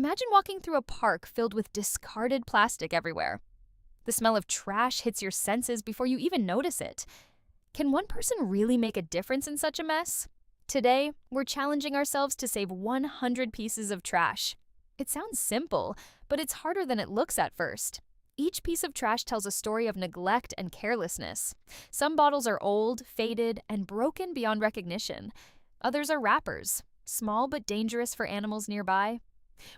Imagine walking through a park filled with discarded plastic everywhere. The smell of trash hits your senses before you even notice it. Can one person really make a difference in such a mess? Today, we're challenging ourselves to save 100 pieces of trash. It sounds simple, but it's harder than it looks at first. Each piece of trash tells a story of neglect and carelessness. Some bottles are old, faded, and broken beyond recognition. Others are wrappers, small but dangerous for animals nearby.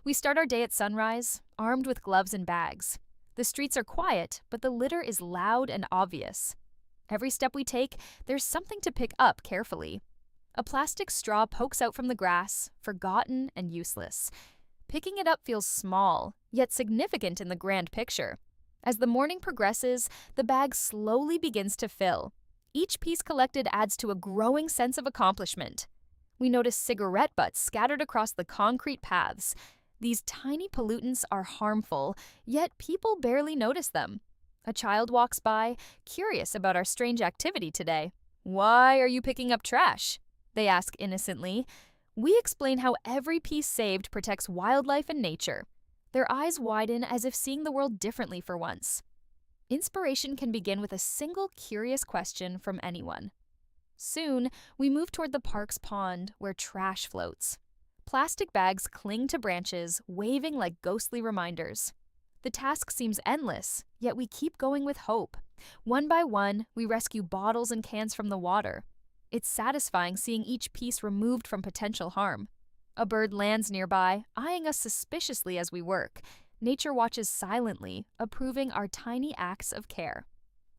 We start our day at sunrise, armed with gloves and bags. The streets are quiet, but the litter is loud and obvious. Every step we take, there's something to pick up carefully. A plastic straw pokes out from the grass, forgotten and useless. Picking it up feels small, yet significant in the grand picture. As the morning progresses, the bag slowly begins to fill. Each piece collected adds to a growing sense of accomplishment. We notice cigarette butts scattered across the concrete paths. These tiny pollutants are harmful, yet people barely notice them. A child walks by, curious about our strange activity today. "Why are you picking up trash?" they ask innocently. We explain how every piece saved protects wildlife and nature. Their eyes widen as if seeing the world differently for once. Inspiration can begin with a single curious question from anyone. Soon, we move toward the park's pond where trash floats. Plastic bags cling to branches, waving like ghostly reminders. The task seems endless, yet we keep going with hope. One by one, we rescue bottles and cans from the water. It's satisfying seeing each piece removed from potential harm. A bird lands nearby, eyeing us suspiciously as we work. Nature watches silently, approving our tiny acts of care.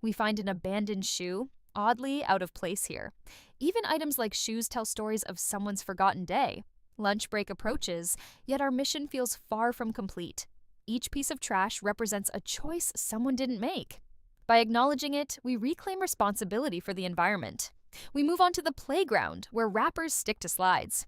We find an abandoned shoe, oddly out of place here. Even items like shoes tell stories of someone's forgotten day. Lunch break approaches, yet our mission feels far from complete. Each piece of trash represents a choice someone didn't make. By acknowledging it, we reclaim responsibility for the environment. We move on to the playground, where wrappers stick to slides.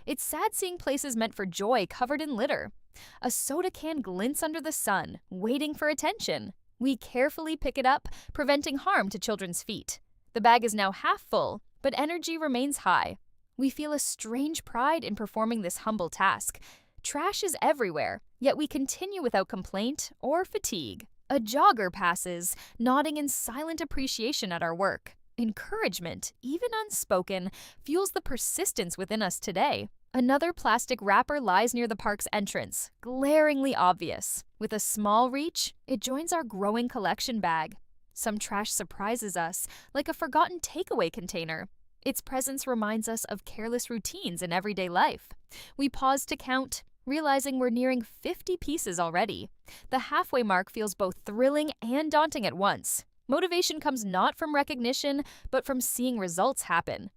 It's sad seeing places meant for joy covered in litter. A soda can glints under the sun, waiting for attention. We carefully pick it up, preventing harm to children's feet. The bag is now half full, but energy remains high. We feel a strange pride in performing this humble task. Trash is everywhere, yet we continue without complaint or fatigue. A jogger passes, nodding in silent appreciation at our work. Encouragement, even unspoken, fuels the persistence within us today. Another plastic wrapper lies near the park's entrance, glaringly obvious. With a small reach, it joins our growing collection bag. Some trash surprises us, like a forgotten takeaway container. Its presence reminds us of careless routines in everyday life. We pause to count, realizing we're nearing 50 pieces already. The halfway mark feels both thrilling and daunting at once. Motivation comes not from recognition, but from seeing results happen.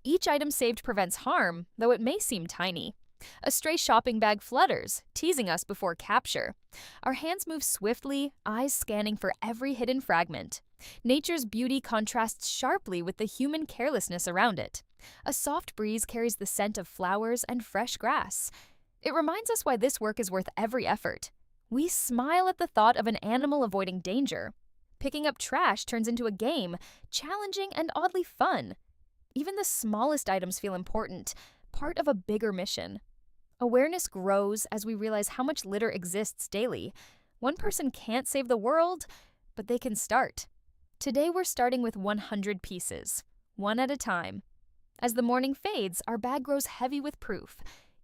Each item saved prevents harm, though it may seem tiny. A stray shopping bag flutters, teasing us before capture. Our hands move swiftly, eyes scanning for every hidden fragment. Nature's beauty contrasts sharply with the human carelessness around it. A soft breeze carries the scent of flowers and fresh grass. It reminds us why this work is worth every effort. We smile at the thought of an animal avoiding danger. Picking up trash turns into a game, challenging and oddly fun. Even the smallest items feel important, part of a bigger mission. Awareness grows as we realize how much litter exists daily. One person can't save the world, but they can start. Today we're starting with 100 pieces, one at a time. As the morning fades, our bag grows heavy with proof.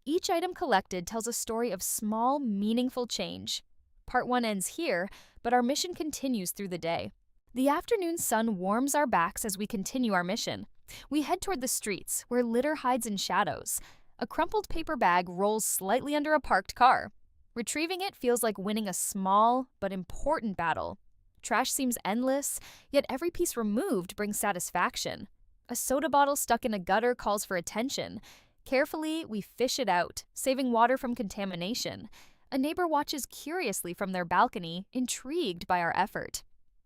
Each item collected tells a story of small, meaningful change. Part 1 ends here, but our mission continues through the day. The afternoon sun warms our backs as we continue our mission. We head toward the streets, where litter hides in shadows. A crumpled paper bag rolls slightly under a parked car. Retrieving it feels like winning a small but important battle. Trash seems endless, yet every piece removed brings satisfaction. A soda bottle stuck in a gutter calls for attention. Carefully, we fish it out, saving water from contamination. A neighbor watches curiously from their balcony, intrigued by our effort.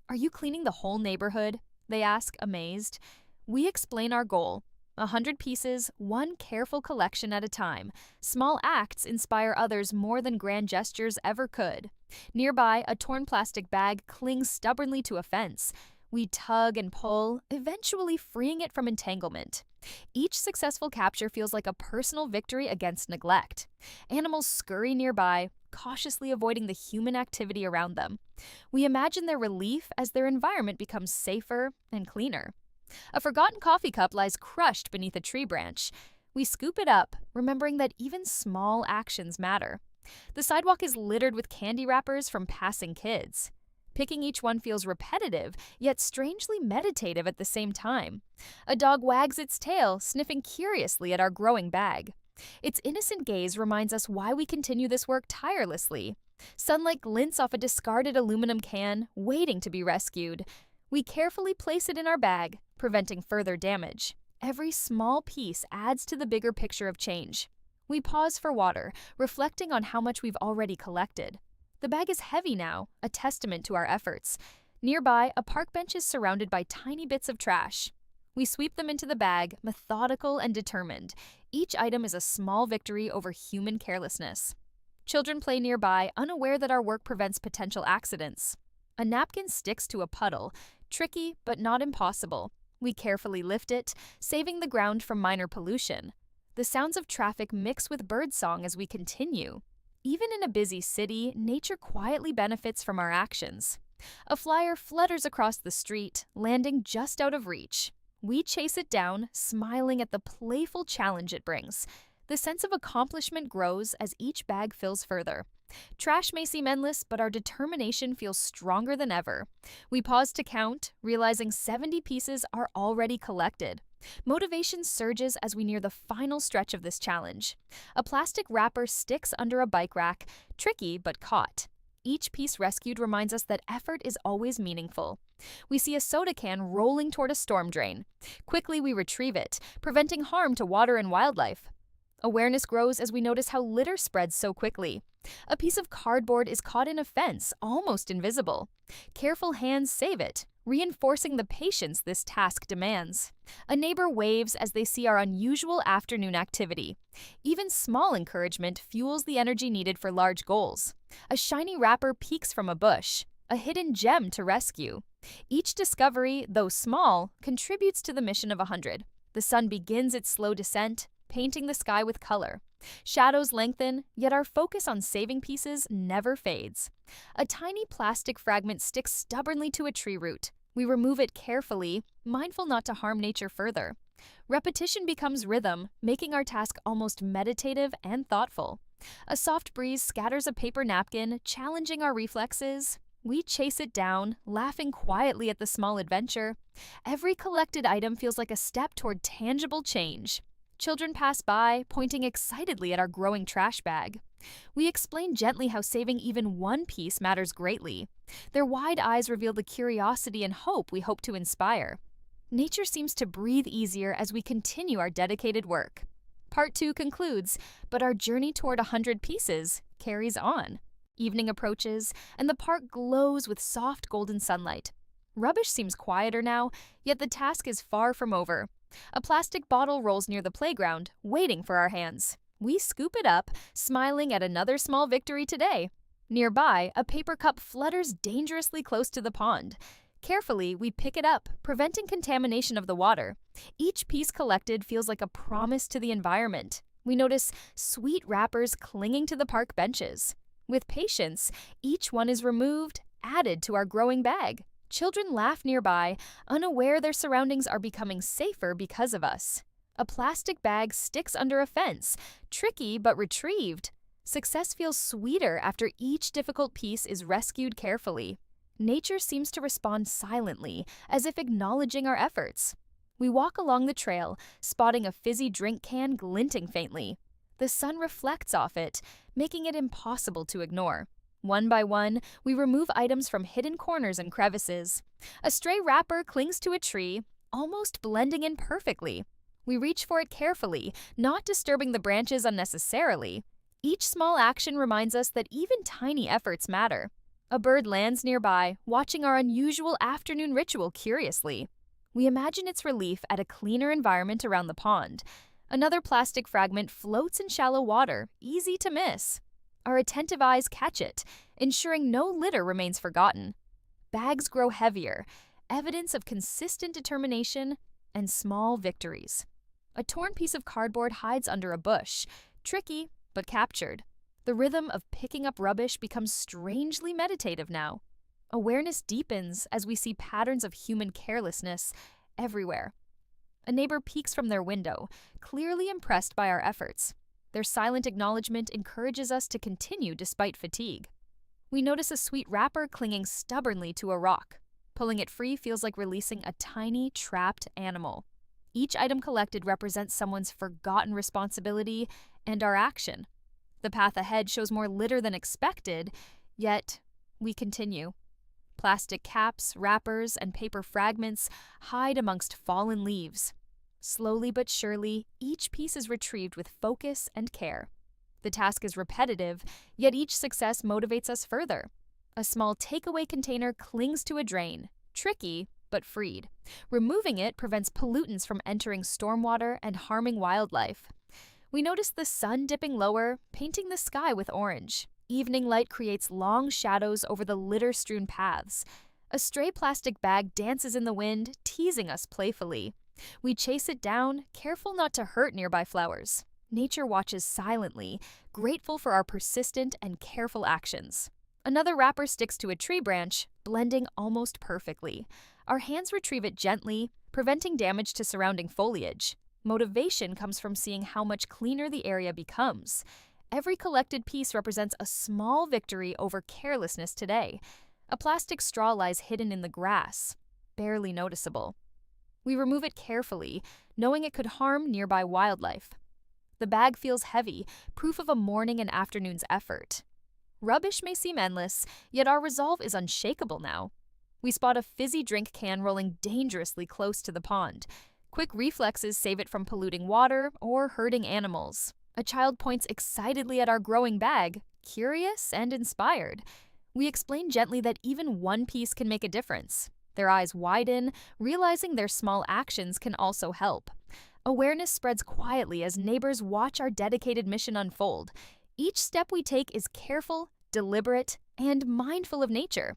"Are you cleaning the whole neighborhood?" they ask, amazed. We explain our goal. 100 pieces, one careful collection at a time. Small acts inspire others more than grand gestures ever could. Nearby, a torn plastic bag clings stubbornly to a fence. We tug and pull, eventually freeing it from entanglement. Each successful capture feels like a personal victory against neglect. Animals scurry nearby, cautiously avoiding the human activity around them. We imagine their relief as their environment becomes safer and cleaner. A forgotten coffee cup lies crushed beneath a tree branch. We scoop it up, remembering that even small actions matter. The sidewalk is littered with candy wrappers from passing kids. Picking each one feels repetitive, yet strangely meditative at the same time. A dog wags its tail, sniffing curiously at our growing bag. Its innocent gaze reminds us why we continue this work tirelessly. Sunlight glints off a discarded aluminum can, waiting to be rescued. We carefully place it in our bag, preventing further damage. Every small piece adds to the bigger picture of change. We pause for water, reflecting on how much we've already collected. The bag is heavy now, a testament to our efforts. Nearby, a park bench is surrounded by tiny bits of trash. We sweep them into the bag, methodical and determined. Each item is a small victory over human carelessness. Children play nearby, unaware that our work prevents potential accidents. A napkin sticks to a puddle, tricky but not impossible. We carefully lift it, saving the ground from minor pollution. The sounds of traffic mix with birdsong as we continue. Even in a busy city, nature quietly benefits from our actions. A flyer flutters across the street, landing just out of reach. We chase it down, smiling at the playful challenge it brings. The sense of accomplishment grows as each bag fills further. Trash may seem endless, but our determination feels stronger than ever. We pause to count, realizing 70 pieces are already collected. Motivation surges as we near the final stretch of this challenge. A plastic wrapper sticks under a bike rack, tricky but caught. Each piece rescued reminds us that effort is always meaningful. We see a soda can rolling toward a storm drain. Quickly, we retrieve it, preventing harm to water and wildlife. Awareness grows as we notice how litter spreads so quickly. A piece of cardboard is caught in a fence, almost invisible. Careful hands save it, reinforcing the patience this task demands. A neighbor waves as they see our unusual afternoon activity. Even small encouragement fuels the energy needed for large goals. A shiny wrapper peeks from a bush, a hidden gem to rescue. Each discovery, though small, contributes to the mission of 100. The sun begins its slow descent, painting the sky with color. Shadows lengthen, yet our focus on saving pieces never fades. A tiny plastic fragment sticks stubbornly to a tree root. We remove it carefully, mindful not to harm nature further. Repetition becomes rhythm, making our task almost meditative and thoughtful. A soft breeze scatters a paper napkin, challenging our reflexes. We chase it down, laughing quietly at the small adventure. Every collected item feels like a step toward tangible change. Children pass by, pointing excitedly at our growing trash bag. We explain gently how saving even one piece matters greatly. Their wide eyes reveal the curiosity and hope we hope to inspire. Nature seems to breathe easier as we continue our dedicated work. Part 2 concludes, but our journey toward 100 pieces carries on. Evening approaches, and the park glows with soft golden sunlight. Rubbish seems quieter now, yet the task is far from over. A plastic bottle rolls near the playground, waiting for our hands. We scoop it up, smiling at another small victory today. Nearby, a paper cup flutters dangerously close to the pond. Carefully, we pick it up, preventing contamination of the water. Each piece collected feels like a promise to the environment. We notice sweet wrappers clinging to the park benches. With patience, each one is removed, added to our growing bag. Children laugh nearby, unaware their surroundings are becoming safer because of us. A plastic bag sticks under a fence, tricky but retrieved. Success feels sweeter after each difficult piece is rescued carefully. Nature seems to respond silently, as if acknowledging our efforts. We walk along the trail, spotting a fizzy drink can glinting faintly. The sun reflects off it, making it impossible to ignore. One by one, we remove items from hidden corners and crevices. A stray wrapper clings to a tree, almost blending in perfectly. We reach for it carefully, not disturbing the branches unnecessarily. Each small action reminds us that even tiny efforts matter. A bird lands nearby, watching our unusual afternoon ritual curiously. We imagine its relief at a cleaner environment around the pond. Another plastic fragment floats in shallow water, easy to miss. Our attentive eyes catch it, ensuring no litter remains forgotten. Bags grow heavier. evidence of consistent determination and small victories. A torn piece of cardboard hides under a bush, tricky but captured. The rhythm of picking up rubbish becomes strangely meditative now. Awareness deepens as we see patterns of human carelessness everywhere. A neighbor peeks from their window, clearly impressed by our efforts. Their silent acknowledgement encourages us to continue despite fatigue. We notice a sweet wrapper clinging stubbornly to a rock. Pulling it free feels like releasing a tiny, trapped animal. Each item collected represents someone's forgotten responsibility and our action. The path ahead shows more litter than expected, yet we continue. Plastic caps, wrappers, and paper fragments hide amongst fallen leaves. Slowly but surely, each piece is retrieved with focus and care. The task is repetitive, yet each success motivates us further. A small takeaway container clings to a drain, tricky but freed. Removing it prevents pollutants from entering stormwater and harming wildlife. We notice the sun dipping lower, painting the sky with orange. Evening light creates long shadows over the litter-strewn paths. A stray plastic bag dances in the wind, teasing us playfully. We chase it down, careful not to hurt nearby flowers. Nature watches silently, grateful for our persistent and careful actions. Another wrapper sticks to a tree branch, blending almost perfectly. Our hands retrieve it gently, preventing damage to surrounding foliage. Motivation comes from seeing how much cleaner the area becomes. Every collected piece represents a small victory over carelessness today. A plastic straw lies hidden in the grass, barely noticeable. We remove it carefully, knowing it could harm nearby wildlife. The bag feels heavy, proof of a morning and afternoon's effort. Rubbish may seem endless, yet our resolve is unshakable now. We spot a fizzy drink can rolling dangerously close to the pond. Quick reflexes save it from polluting water or hurting animals. A child points excitedly at our growing bag, curious and inspired. We explain gently that even one piece can make a difference. Their eyes widen, realizing their small actions can also help. Awareness spreads quietly as neighbors watch our dedicated mission unfold. Each step we take is careful, deliberate, and mindful of nature.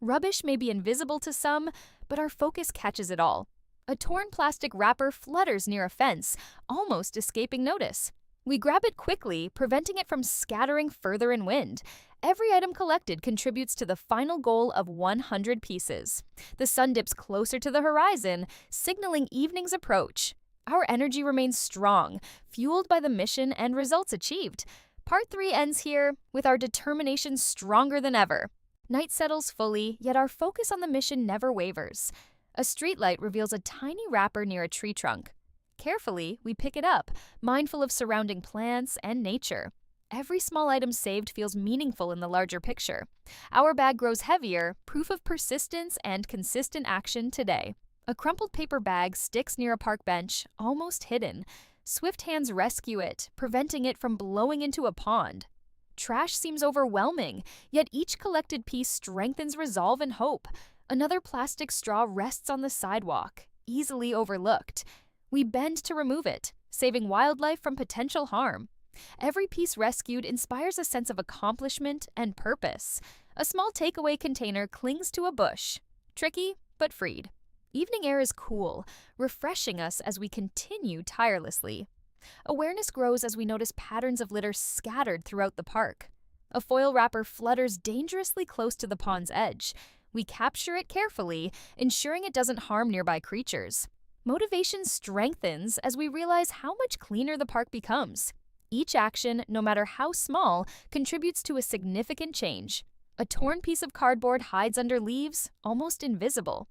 Rubbish may be invisible to some, but our focus catches it all. A torn plastic wrapper flutters near a fence, almost escaping notice. We grab it quickly, preventing it from scattering further in wind. Every item collected contributes to the final goal of 100 pieces. The sun dips closer to the horizon, signaling evening's approach. Our energy remains strong, fueled by the mission and results achieved. Part 3 ends here, with our determination stronger than ever. Night settles fully, yet our focus on the mission never wavers. A streetlight reveals a tiny wrapper near a tree trunk. Carefully, we pick it up, mindful of surrounding plants and nature. Every small item saved feels meaningful in the larger picture. Our bag grows heavier, proof of persistence and consistent action today. A crumpled paper bag sticks near a park bench, almost hidden. Swift hands rescue it, preventing it from blowing into a pond. Trash seems overwhelming, yet each collected piece strengthens resolve and hope. Another plastic straw rests on the sidewalk, easily overlooked. We bend to remove it, saving wildlife from potential harm. Every piece rescued inspires a sense of accomplishment and purpose. A small takeaway container clings to a bush, tricky but freed. Evening air is cool, refreshing us as we continue tirelessly. Awareness grows as we notice patterns of litter scattered throughout the park. A foil wrapper flutters dangerously close to the pond's edge. We capture it carefully, ensuring it doesn't harm nearby creatures. Motivation strengthens as we realize how much cleaner the park becomes. Each action, no matter how small, contributes to a significant change. A torn piece of cardboard hides under leaves, almost invisible.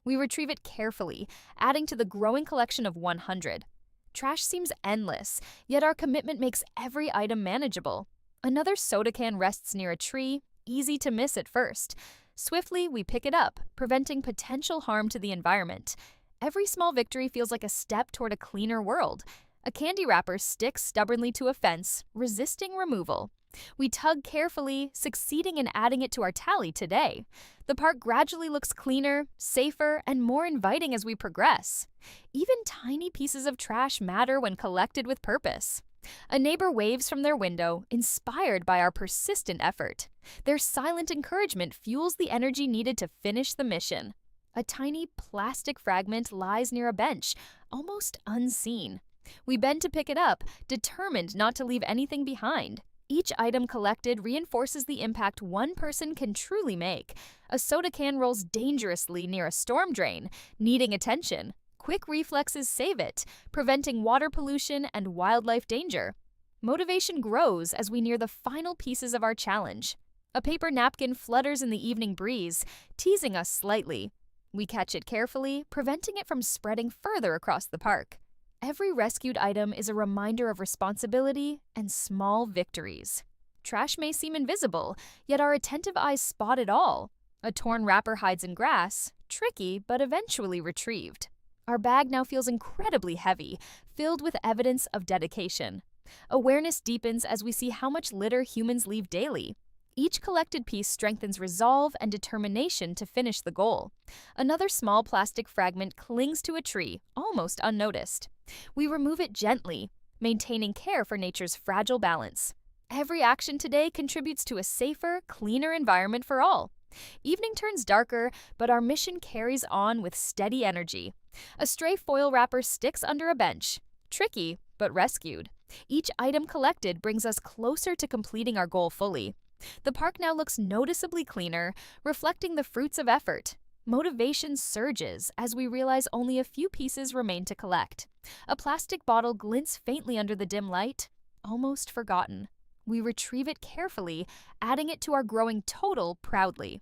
We retrieve it carefully, adding to the growing collection of 100. Trash seems endless, yet our commitment makes every item manageable. Another soda can rests near a tree, easy to miss at first. Swiftly, we pick it up, preventing potential harm to the environment. Every small victory feels like a step toward a cleaner world. A candy wrapper sticks stubbornly to a fence, resisting removal. We tug carefully, succeeding in adding it to our tally today. The park gradually looks cleaner, safer, and more inviting as we progress. Even tiny pieces of trash matter when collected with purpose. A neighbor waves from their window, inspired by our persistent effort. Their silent encouragement fuels the energy needed to finish the mission. A tiny plastic fragment lies near a bench, almost unseen. We bend to pick it up, determined not to leave anything behind. Each item collected reinforces the impact one person can truly make. A soda can rolls dangerously near a storm drain, needing attention. Quick reflexes save it, preventing water pollution and wildlife danger. Motivation grows as we near the final pieces of our challenge. A paper napkin flutters in the evening breeze, teasing us slightly. We catch it carefully, preventing it from spreading further across the park. Every rescued item is a reminder of responsibility and small victories. Trash may seem invisible, yet our attentive eyes spot it all. A torn wrapper hides in grass, tricky but eventually retrieved. Our bag now feels incredibly heavy, filled with evidence of dedication. Awareness deepens as we see how much litter humans leave daily. Each collected piece strengthens resolve and determination to finish the goal. Another small plastic fragment clings to a tree, almost unnoticed. We remove it gently, maintaining care for nature's fragile balance. Every action today contributes to a safer, cleaner environment for all. Evening turns darker, but our mission carries on with steady energy. A stray foil wrapper sticks under a bench. Tricky, but rescued. Each item collected brings us closer to completing our goal fully. The park now looks noticeably cleaner, reflecting the fruits of effort. Motivation surges as we realize only a few pieces remain to collect. A plastic bottle glints faintly under the dim light, almost forgotten. We retrieve it carefully, adding it to our growing total proudly.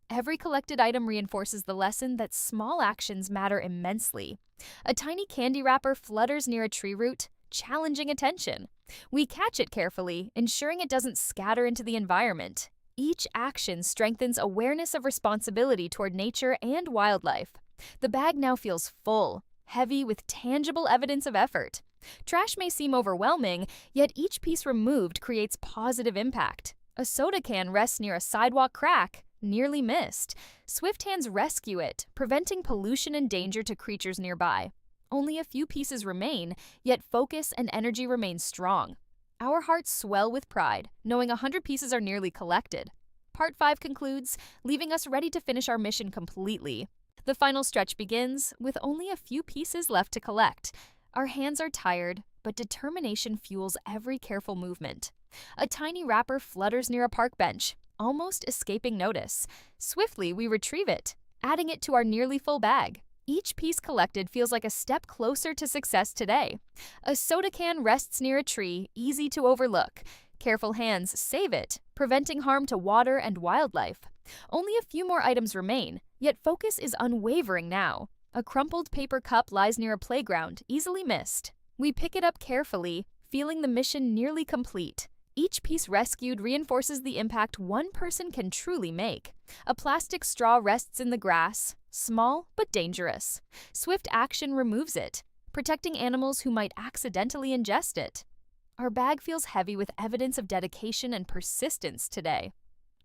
Every collected item reinforces the lesson that small actions matter immensely. A tiny candy wrapper flutters near a tree root, challenging attention. We catch it carefully, ensuring it doesn't scatter into the environment. Each action strengthens awareness of responsibility toward nature and wildlife. The bag now feels full, heavy with tangible evidence of effort. Trash may seem overwhelming, yet each piece removed creates positive impact. A soda can rests near a sidewalk crack, nearly missed. Swift hands rescue it, preventing pollution and danger to creatures nearby. Only a few pieces remain, yet focus and energy remain strong. Our hearts swell with pride, knowing 100 pieces are nearly collected. Part 5 concludes, leaving us ready to finish our mission completely. The final stretch begins, with only a few pieces left to collect. Our hands are tired, but determination fuels every careful movement. A tiny wrapper flutters near a park bench, almost escaping notice. Swiftly, we retrieve it, adding it to our nearly full bag. Each piece collected feels like a step closer to success today. A soda can rests near a tree, easy to overlook. Careful hands save it, preventing harm to water and wildlife. Only a few more items remain, yet focus is unwavering now. A crumpled paper cup lies near a playground, easily missed. We pick it up carefully, feeling the mission nearly complete. Each piece rescued reinforces the impact one person can truly make. A plastic straw rests in the grass, small but dangerous. Swift action removes it, protecting animals who might accidentally ingest it. Our bag feels heavy with evidence of dedication and persistence today.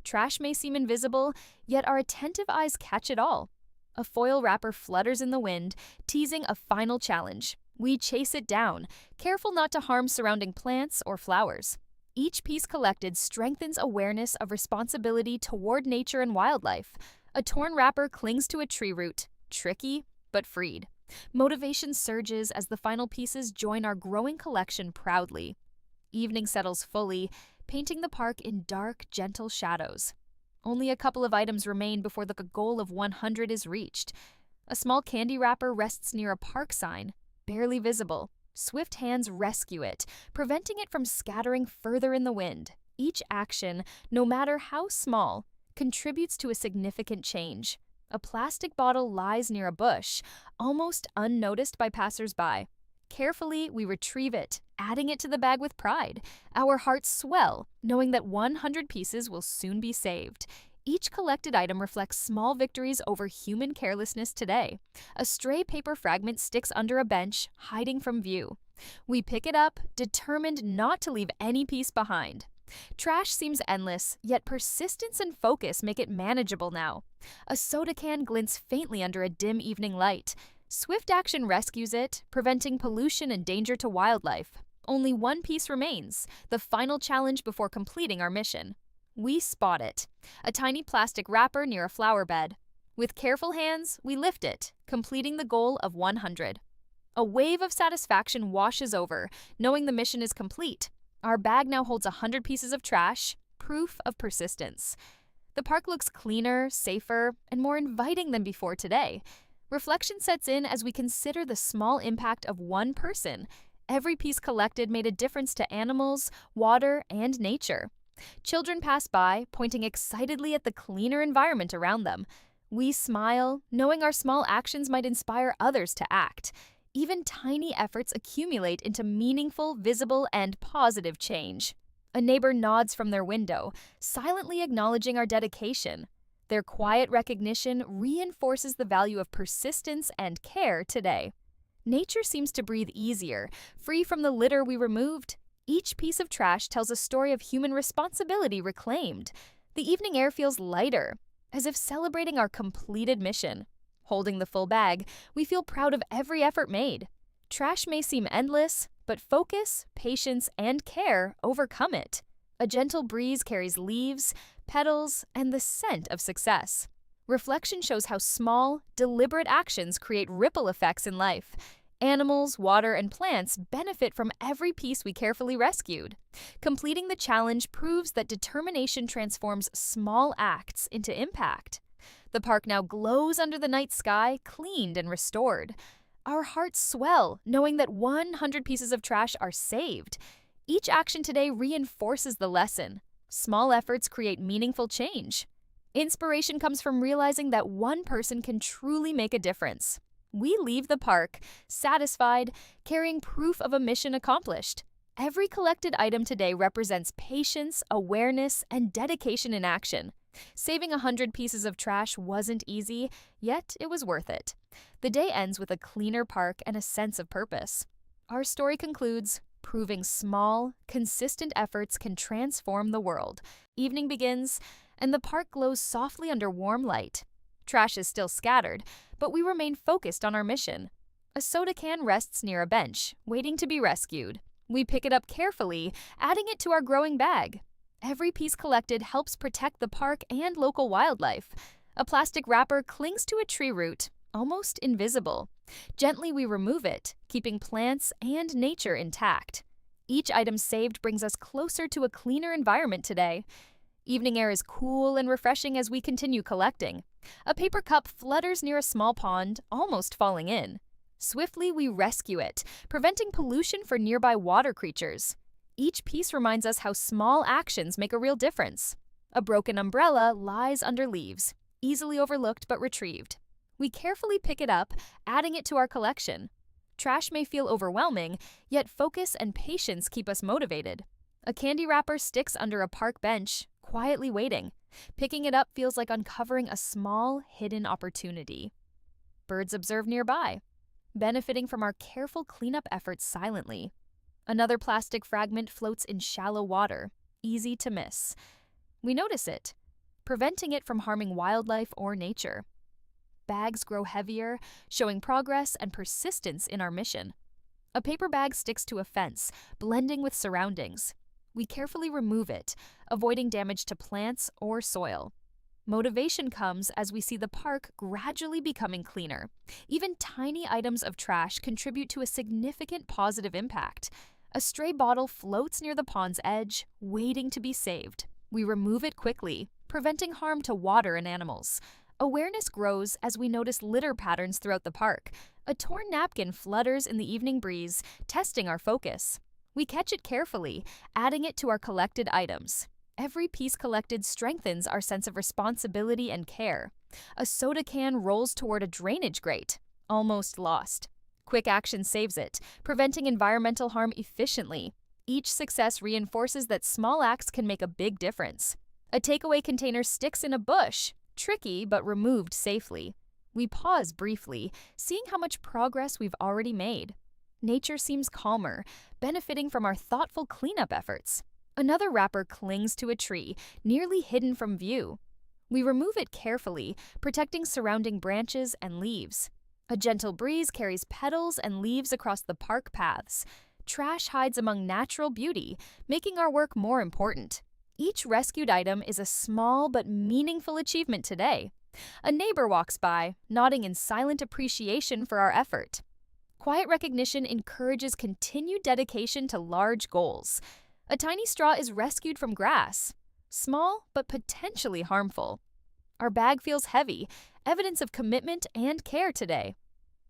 Trash may seem invisible, yet our attentive eyes catch it all. A foil wrapper flutters in the wind, teasing a final challenge. We chase it down, careful not to harm surrounding plants or flowers. Each piece collected strengthens awareness of responsibility toward nature and wildlife. A torn wrapper clings to a tree root, tricky but freed. Motivation surges as the final pieces join our growing collection proudly. Evening settles fully, painting the park in dark, gentle shadows. Only a couple of items remain before the goal of 100 is reached. A small candy wrapper rests near a park sign, barely visible. Swift hands rescue it, preventing it from scattering further in the wind. Each action, no matter how small, contributes to a significant change. A plastic bottle lies near a bush, almost unnoticed by passers-by. Carefully, we retrieve it, adding it to the bag with pride. Our hearts swell, knowing that 100 pieces will soon be saved. Each collected item reflects small victories over human carelessness today. A stray paper fragment sticks under a bench, hiding from view. We pick it up, determined not to leave any piece behind. Trash seems endless, yet persistence and focus make it manageable now. A soda can glints faintly under a dim evening light. Swift action rescues it, preventing pollution and danger to wildlife. Only one piece remains, the final challenge before completing our mission. We spot it. A tiny plastic wrapper near a flower bed. With careful hands, we lift it, completing the goal of 100. A wave of satisfaction washes over, knowing the mission is complete. Our bag now holds 100 pieces of trash, proof of persistence. The park looks cleaner, safer, and more inviting than before today. Reflection sets in as we consider the small impact of one person. Every piece collected made a difference to animals, water, and nature. Children pass by, pointing excitedly at the cleaner environment around them. We smile, knowing our small actions might inspire others to act. Even tiny efforts accumulate into meaningful, visible, and positive change. A neighbor nods from their window, silently acknowledging our dedication. Their quiet recognition reinforces the value of persistence and care today. Nature seems to breathe easier, free from the litter we removed. Each piece of trash tells a story of human responsibility reclaimed. The evening air feels lighter, as if celebrating our completed mission. Holding the full bag, we feel proud of every effort made. Trash may seem endless, but focus, patience, and care overcome it. A gentle breeze carries leaves, petals, and the scent of success. Reflection shows how small, deliberate actions create ripple effects in life. Animals, water, and plants benefit from every piece we carefully rescued. Completing the challenge proves that determination transforms small acts into impact. The park now glows under the night sky, cleaned and restored. Our hearts swell, knowing that 100 pieces of trash are saved. Each action today reinforces the lesson. Small efforts create meaningful change. Inspiration comes from realizing that one person can truly make a difference. We leave the park, satisfied, carrying proof of a mission accomplished. Every collected item today represents patience, awareness, and dedication in action. Saving 100 pieces of trash wasn't easy, yet it was worth it. The day ends with a cleaner park and a sense of purpose. Our story concludes, proving small, consistent efforts can transform the world. Evening begins, and the park glows softly under warm light. Trash is still scattered, but we remain focused on our mission. A soda can rests near a bench, waiting to be rescued. We pick it up carefully, adding it to our growing bag. Every piece collected helps protect the park and local wildlife. A plastic wrapper clings to a tree root, almost invisible. Gently we remove it, keeping plants and nature intact. Each item saved brings us closer to a cleaner environment today. Evening air is cool and refreshing as we continue collecting. A paper cup flutters near a small pond, almost falling in. Swiftly we rescue it, preventing pollution for nearby water creatures. Each piece reminds us how small actions make a real difference. A broken umbrella lies under leaves, easily overlooked but retrieved. We carefully pick it up, adding it to our collection. Trash may feel overwhelming, yet focus and patience keep us motivated. A candy wrapper sticks under a park bench, quietly waiting. Picking it up feels like uncovering a small, hidden opportunity. Birds observe nearby, benefiting from our careful cleanup efforts silently. Another plastic fragment floats in shallow water, easy to miss. We notice it, preventing it from harming wildlife or nature. Bags grow heavier, showing progress and persistence in our mission. A paper bag sticks to a fence, blending with surroundings. We carefully remove it, avoiding damage to plants or soil. Motivation comes as we see the park gradually becoming cleaner. Even tiny items of trash contribute to a significant positive impact. A stray bottle floats near the pond's edge, waiting to be saved. We remove it quickly, preventing harm to water and animals. Awareness grows as we notice litter patterns throughout the park. A torn napkin flutters in the evening breeze, testing our focus. We catch it carefully, adding it to our collected items. Every piece collected strengthens our sense of responsibility and care. A soda can rolls toward a drainage grate, almost lost. Quick action saves it, preventing environmental harm efficiently. Each success reinforces that small acts can make a big difference. A takeaway container sticks in a bush, tricky but removed safely. We pause briefly, seeing how much progress we've already made. Nature seems calmer, benefiting from our thoughtful cleanup efforts. Another wrapper clings to a tree, nearly hidden from view. We remove it carefully, protecting surrounding branches and leaves. A gentle breeze carries petals and leaves across the park paths. Trash hides among natural beauty, making our work more important. Each rescued item is a small but meaningful achievement today. A neighbor walks by, nodding in silent appreciation for our effort. Quiet recognition encourages continued dedication to large goals. A tiny straw is rescued from grass. Small, but potentially harmful. Our bag feels heavy, evidence of commitment and care today.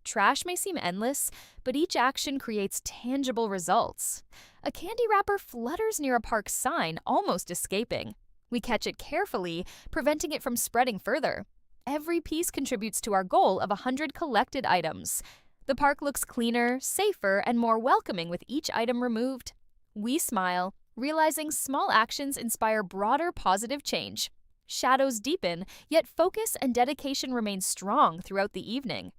Trash may seem endless, but each action creates tangible results. A candy wrapper flutters near a park sign, almost escaping. We catch it carefully, preventing it from spreading further. Every piece contributes to our goal of 100 collected items. The park looks cleaner, safer, and more welcoming with each item removed. We smile, realizing small actions inspire broader positive change. Shadows deepen, yet focus and dedication remain strong throughout the evening.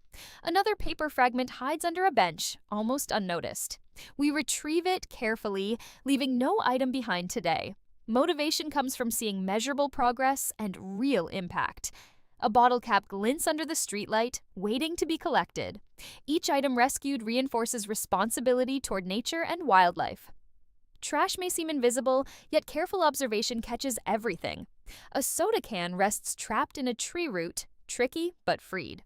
Another paper fragment hides under a bench, almost unnoticed. We retrieve it carefully, leaving no item behind today. Motivation comes from seeing measurable progress and real impact. A bottle cap glints under the streetlight, waiting to be collected. Each item rescued reinforces responsibility toward nature and wildlife. Trash may seem invisible, yet careful observation catches everything. A soda can rests trapped in a tree root, tricky but freed.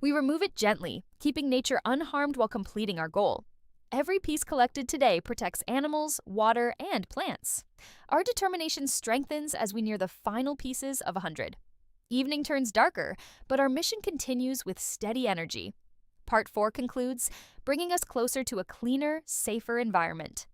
We remove it gently, keeping nature unharmed while completing our goal. Every piece collected today protects animals, water, and plants. Our determination strengthens as we near the final pieces of 100. Evening turns darker, but our mission continues with steady energy. Part 4 concludes, bringing us closer to a cleaner, safer environment.